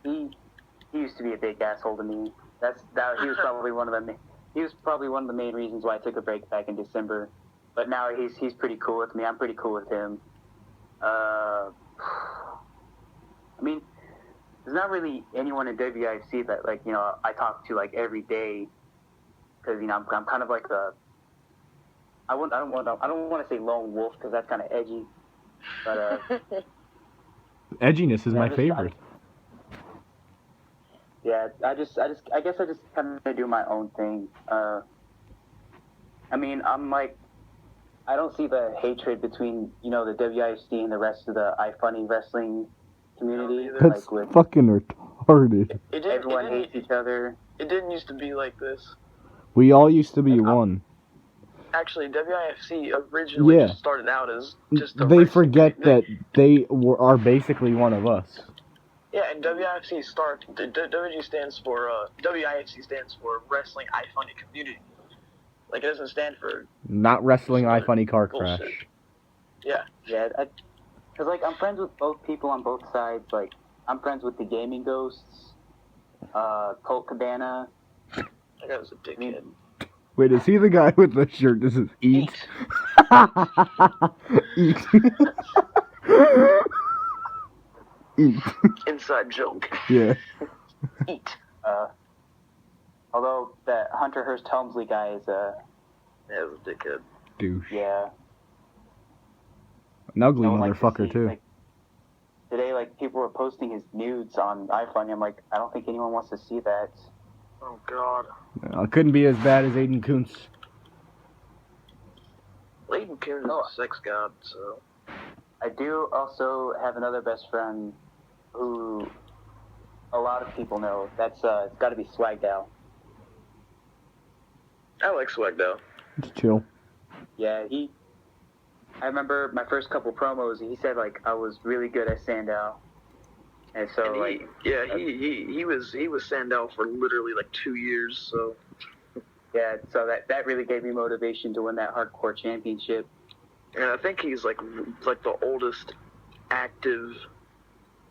he used to be a big asshole to me. He was probably one of the main reasons why I took a break back in December. But now he's pretty cool with me. I'm pretty cool with him. I mean, there's not really anyone in WIFC that I talk to every day, because I'm kind of like I don't want to say lone wolf, because that's kind of edgy, but edginess is my favorite. I guess I just kind of do my own thing. I mean, I don't see the hatred between the WIFC and the rest of the iFunny wrestling community. That's fucking retarded. Everyone hates each other. It didn't used to be like this. We all used to be one. Actually, WIFC originally just started out as just a They forget that they are basically one of us. Yeah, and WIFC stands for Wrestling iFunny Community. Like, it doesn't stand for... Not Wrestling iFunny Car Crash. Yeah. Yeah, because, I'm friends with both people on both sides. I'm friends with the Gaming Ghosts, Colt Cabana. That guy was a dickhead. Wait, is he the guy with the shirt that says eat? Eat. Eat. Inside joke. Yeah. Eat. Although that Hunter Hearst Helmsley guy is yeah, was a dickhead. Douche. Yeah. An ugly motherfucker too. Today, people were posting his nudes on iFunny. I'm like, I don't think anyone wants to see that. Oh God. It couldn't be as bad as Aiden Kuntz. Aiden Kuntz is a sex god, so. I do also have another best friend who a lot of people know. It's got to be Swagdow. I like Swagdow. It's chill. Yeah, I remember my first couple promos. He said I was really good at Sandow, and so he was Sandow for literally 2 years. So yeah, so that really gave me motivation to win that hardcore championship. And I think he's the oldest active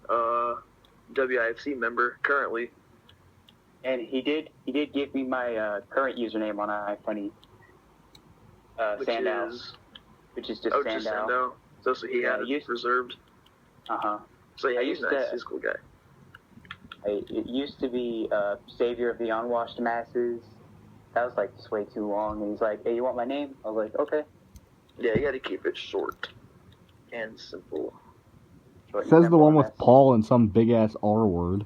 WIFC member currently. And he did give me my current username on iFunny. Sandow. Which is just Sandow. Just Sandow. So he had it reserved. So yeah, he's nice. He's a cool guy. It used to be Savior of the Unwashed Masses. That was just way too long. And he's like, "Hey, you want my name?" I was like, "Okay." Yeah, you gotta keep it short and simple. Says the one with Paul and some big ass R word.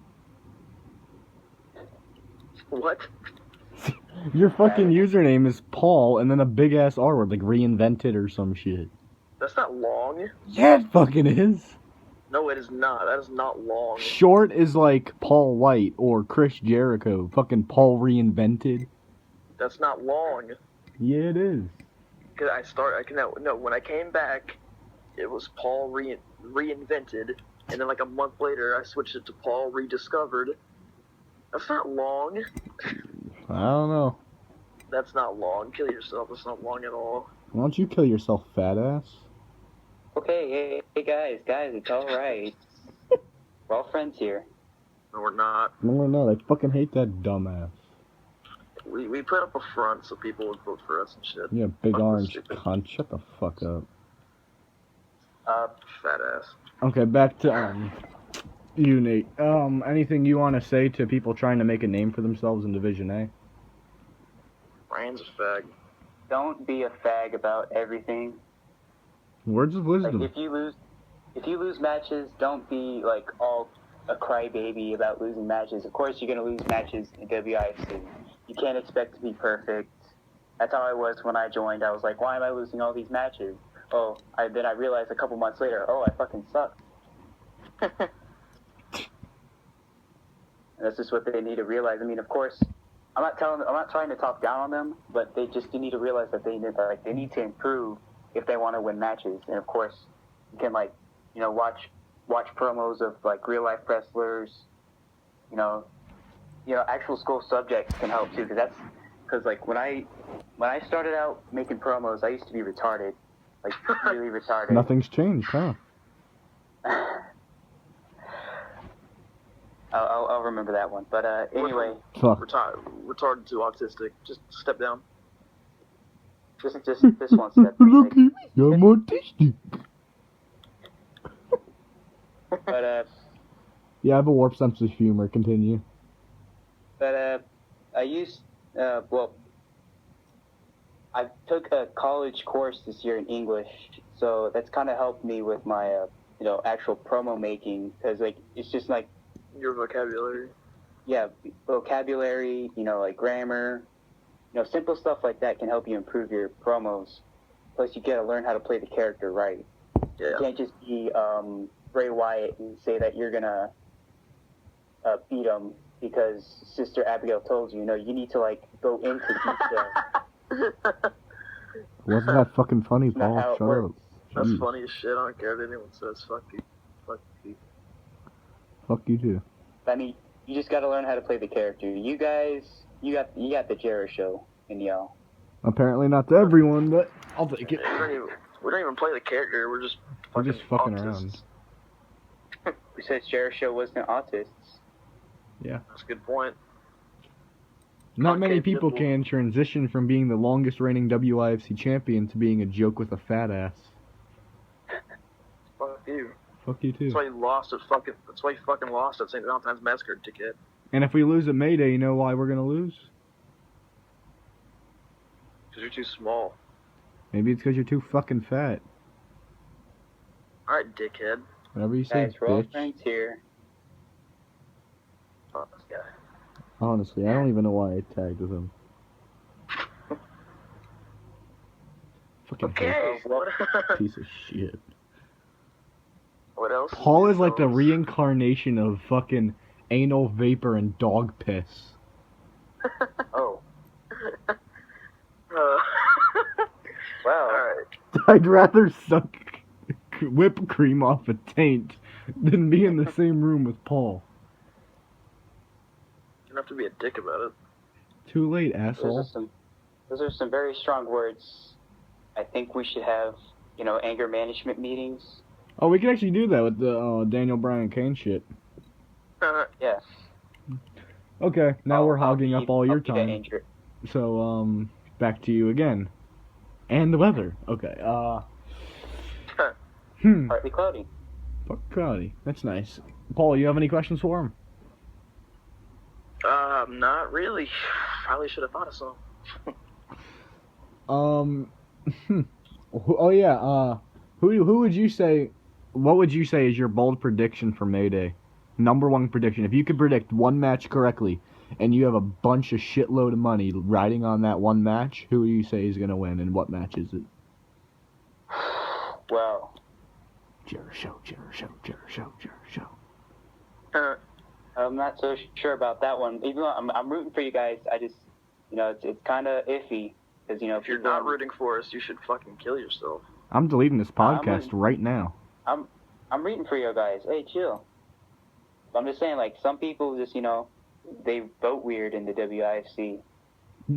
What? Your fucking username is Paul and then a big ass R word, reinvented or some shit. That's not long. Yeah, it fucking is. No, it is not. That is not long. Short is like White or Chris Jericho. Fucking Paul Reinvented. That's not long. Yeah, it is. Cause when I came back, it was Paul Reinvented, and then a month later I switched it to Paul Rediscovered. That's not long. I don't know. That's not long. Kill yourself. That's not long at all. Why don't you kill yourself, fat ass? Okay, hey guys, it's alright. We're all friends here. No, we're not. No, we're not. I fucking hate that dumbass. We put up a front so people would vote for us and shit. Yeah, big orange cunt. Shut the fuck up. Fat ass. Okay, back to, you, Nate. Anything you want to say to people trying to make a name for themselves in Division A? Ryan's a fag. Don't be a fag about everything. Words of wisdom. If you lose matches, don't be all a crybaby about losing matches. Of course, you're gonna lose matches in WIFC. You can't expect to be perfect. That's how I was when I joined. I was like, why am I losing all these matches? Then I realized a couple months later, I fucking suck. That's just what they need to realize. I mean, of course, I'm not trying to talk down on them, but they need to realize that they need to improve if they want to win matches. And of course, you can watch promos of real life wrestlers. Actual school subjects can help too, because when I started out making promos, I used to be retarded, really retarded. Nothing's changed, huh? I'm not trying to talk down on them, but they need to realize that they need to improve if they want to win matches. And of course, you can watch promos of real life wrestlers. Actual school subjects can help too, because when I started out making promos, I used to be retarded, really retarded. Nothing's changed, huh? I'll remember that one. But anyway, Fuck. Retarded to autistic. Just step down. just this one step. Look at me, I'm autistic. But Yeah, I have a warped sense of humor. Continue. I used well, I took a college course this year in English, so that's kind of helped me with my actual promo making, because like it's just like Your vocabulary. yeah, vocabulary, like grammar, simple stuff like that can help you improve your promos. Plus, you gotta learn how to play the character right. Yeah. You can't just be Bray Wyatt and say that you're gonna beat him because Sister Abigail told you. You need to like go into detail. Wasn't that fucking funny, That's not Paul? how it Shut works. up. That's Jeez. funny as shit. I don't care if anyone says fuck you. Fuck you. Fuck you too. I mean, you just gotta learn how to play the character. You guys, you got the JeriSHOW in y'all. Apparently not to everyone, but I'll take it. We don't even play the character. We're just We're fucking, just fucking autists. around. Who says JeriSHOW wasn't autists? Yeah. That's a good point. Not many Okay, people nipple. can transition from being the longest reigning WiFC champion to being a joke with a fat ass. Fuck you. Fuck you too. That's why you lost at fucking. That's why you fucking lost at St. Valentine's Massacre, dickhead. And if we lose at Mayday, you know why we're gonna lose? Because you're too small. Maybe it's because you're too fucking fat. All right, dickhead. Whatever you say, Guys, we're all bitch. friends here. Fuck this guy. Honestly, I don't even know why I tagged with him. Fucking Okay. piece of shit. What else? Paul is like the reincarnation of fucking anal vapor and dog piss. Oh, Wow. well. Alright. I'd rather suck whipped cream off a taint than be in the same room with Paul. You don't have to be a dick about it. Too late, asshole. Those are some very strong words. I think we should have, anger management meetings. Oh, we can actually do that with the Daniel Bryan Kane shit. Yeah. Okay, now we're hogging up all your I'll be the time. anger. So, back to you again. And the weather. Okay, Partly cloudy. Fuck cloudy. That's nice. Paul, you have any questions for him? Not really. Probably should have thought of some. Oh yeah, who would you say, what would you say is your bold prediction for Mayday? Number one prediction. If you could predict one match correctly, and you have a bunch of shitload of money riding on that one match, who do you say is gonna win, and what match is it? Well, JeriSHOW. I'm not so sure about that one. Even though I'm rooting for you guys, I just, it's kind of iffy. Because, If you're not rooting for us, you should fucking kill yourself. I'm deleting this podcast right now. I'm rooting for you guys. Hey, chill. I'm just saying, like, some people just, they vote weird in the WIFC.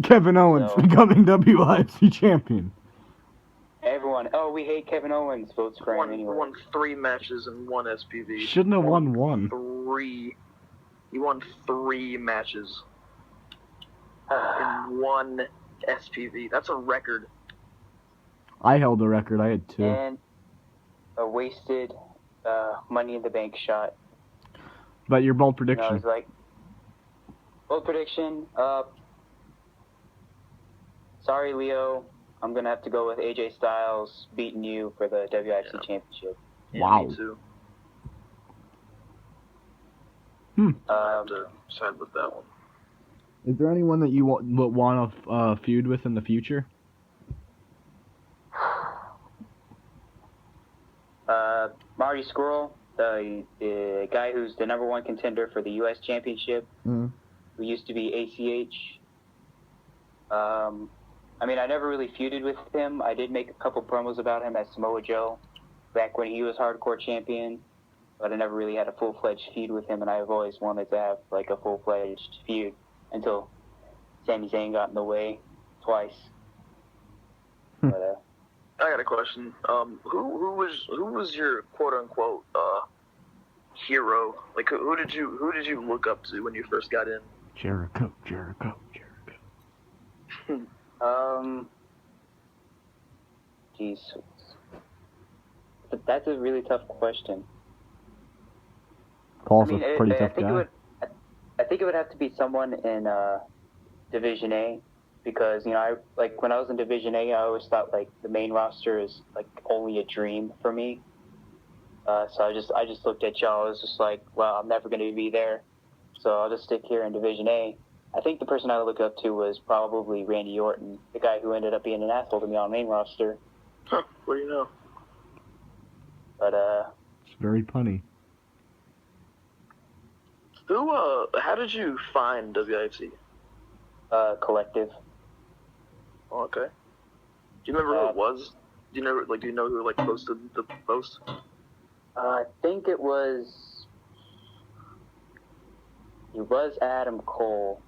Kevin Owens becoming WIFC champion. Everyone, we hate Kevin Owens, votes for him anyway. Won 3 matches and 1 SPV. Shouldn't have won one. 3. He won 3 matches in 1 SPV. That's a record. I held the record. I had 2. And a wasted Money in the Bank shot. But your bold prediction. I was like, bold prediction. Sorry, Leo. I'm gonna have to go with AJ Styles beating you for the WIFC championship. Yeah, Wow. Me too. I have to side with that one. Is there anyone that you want to feud with in the future? Marty Scurll, the guy who's the #1 contender for the U.S. Championship, who used to be ACH. I mean, I never really feuded with him. I did make a couple promos about him as Samoa Joe back when he was hardcore champion, but I never really had a full-fledged feud with him, and I've always wanted to have like a full-fledged feud until Sami Zayn got in the way twice. But, I got a question. Who was your quote unquote hero? Like, who did you look up to when you first got in? Jericho. Jeez. But that's a really tough question. Paul's a pretty tough guy. I think it would have to be someone in Division A, because when I was in Division A, I always thought like the main roster is like only a dream for me. So I just looked at y'all. I was just like, well, I'm never going to be there, so I'll just stick here in Division A. I think the person I look up to was probably Randy Orton, the guy who ended up being an asshole to me on main roster. Huh? What do you know? But it's very punny. How did you find WIFC? Collective. Oh, okay. Do you remember who it was? Do you know who like posted the post? I think it was Adam Cole.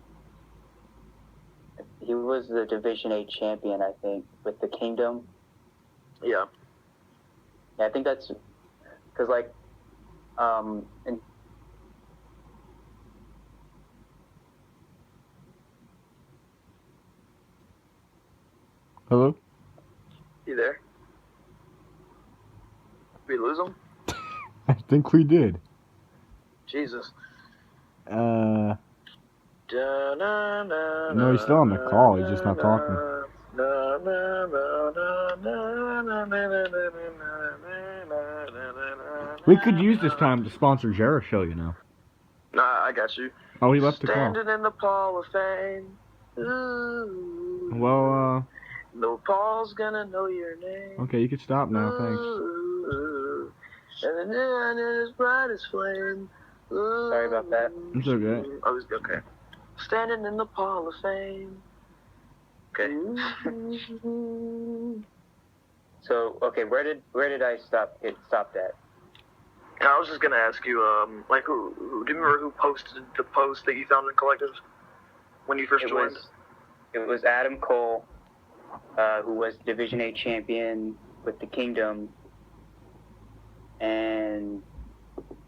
He was the Division 8 champion, I think, with the Kingdom. Yeah. Yeah, I think that's because in Hello? You there? Did we lose him? I think we did. Jesus. No, he's still on the call. He's just not talking. We could use this time to sponsor JeriSHOW, you know. Nah, I got you. Oh, he left the call. Standing in the Hall of Fame. Ooh. Well, no Paul's gonna know your name. Okay, you can stop now, thanks. Ooh. And then is bright as flame. Ooh. Sorry about that. It's okay. Oh, okay. Standing in the Hall of Fame. Okay. So, okay, where did I get stopped at? I was just gonna ask you, who do you remember who posted the post that you found in Collective when you first joined? It was Adam Cole, who was Division 8 champion with the Kingdom, and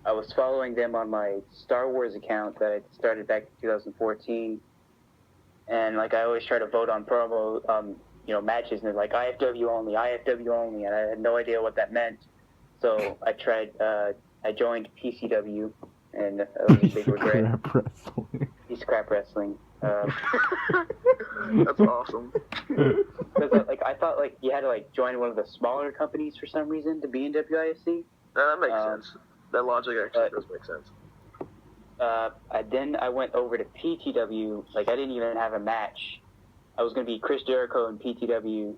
I was following them on my Star Wars account that I started back in 2014, and like I always try to vote on promo, matches, and they're like IFW only, and I had no idea what that meant. So I tried. I joined PCW, and that was a big regret. Scrap wrestling. That's awesome. Because I thought you had to join one of the smaller companies for some reason to be in WIFC. That makes sense. That logic actually does make sense. Then I went over to PTW. I didn't even have a match. I was going to be Chris Jericho in PTW.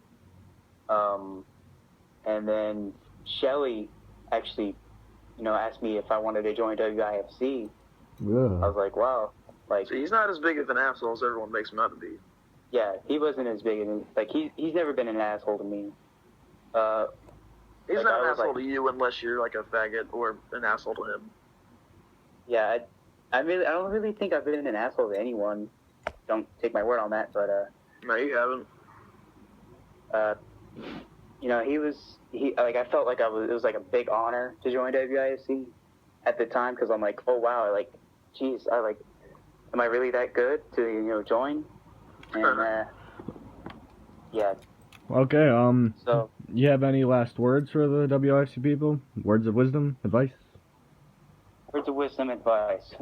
And then Shelly actually, asked me if I wanted to join WIFC. Yeah. I was like, wow. So he's not as big of an asshole as everyone makes him out to be. Yeah, he wasn't as big as he's never been an asshole to me. He's not an asshole to you unless you're a faggot or an asshole to him. Yeah, I don't really think I've been an asshole to anyone. Don't take my word on that, but no, you haven't. I felt like it was a big honor to join WIFC at the time, because I'm like, oh wow, geez, am I really that good to join? And yeah. Okay, So you have any last words for the WIFC people? Words of wisdom, advice? Words of wisdom, advice.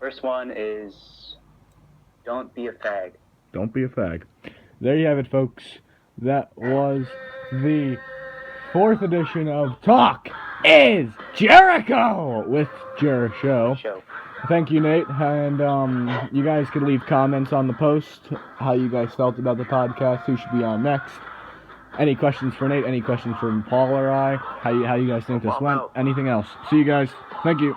First one is, don't be a fag. Don't be a fag. There you have it, folks. That was the 4th edition of Talk is Jericho with JeriSHOW. Thank you, Nate. And you guys could leave comments on the post, how you guys felt about the podcast, who should be on next. Any questions for Nate? Any questions from Paul or I? How you guys think this went? Anything else? See you guys. Thank you.